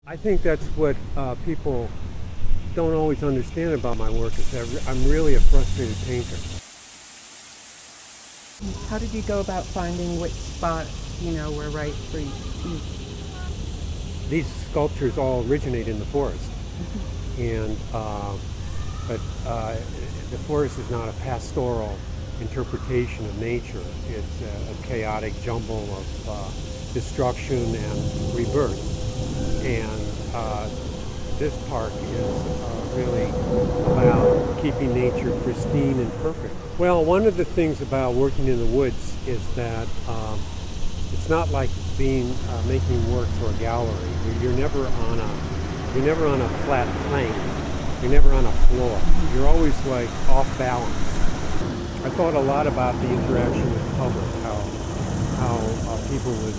I think that's what people don't always understand about my work is that I'm really a frustrated painter. How did you go about finding which spots, were right for you? These sculptures all originate in the forest, and but the forest is not a pastoral interpretation of nature. It's a chaotic jumble of destruction and rebirth. And this park is really about keeping nature pristine and perfect. Well, one of the things about working in the woods is that it's not like making work for a gallery. You're never on a flat plane. You're never on a floor. You're always like off balance. I thought a lot about the interaction with the public, how people would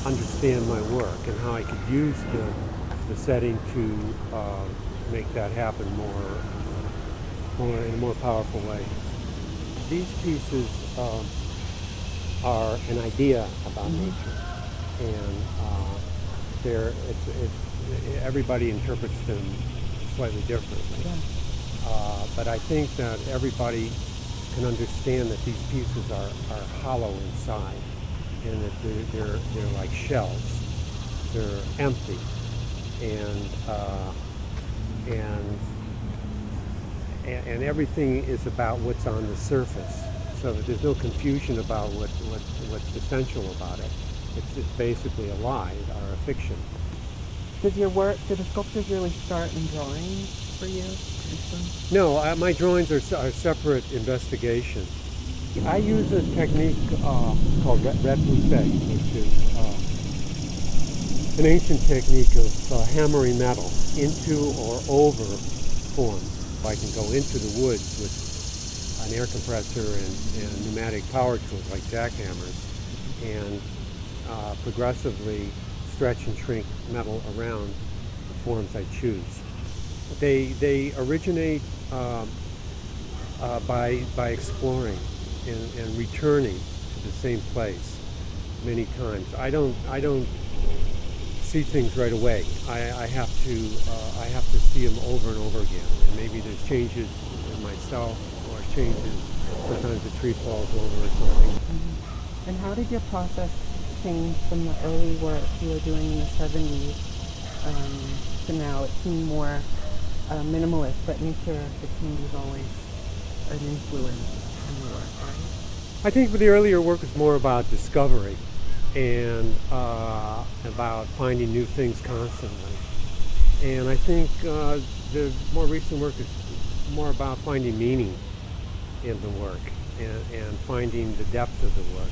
understand my work and how I could use the setting to make that happen more in a more powerful way. These pieces are an idea about nature, and everybody interprets them slightly differently. Yeah. But I think that everybody can understand that these pieces are hollow inside, and that they're like shells. They're empty, and everything is about what's on the surface. So that there's no confusion about what's essential about it. It's basically a lie or a fiction. Do the sculptures really start in drawings for you? No, my drawings are separate investigation. I use a technique called repoussé, which is an ancient technique of hammering metal into or over forms. I can go into the woods with an air compressor and pneumatic power tools like jackhammers and progressively stretch and shrink metal around the forms I choose. They originate by exploring and returning to the same place many times. I don't see things right away. I have to see them over and over again. And maybe there's changes in myself or changes. Sometimes the tree falls over or something. And how did your process change from the early work you were doing in the 70s to now? It seemed more minimalist, but nature, it seemed, was always an influence in your work, right? I think the earlier work was more about discovery and about finding new things constantly. And I think the more recent work is more about finding meaning in the work and finding the depth of the work.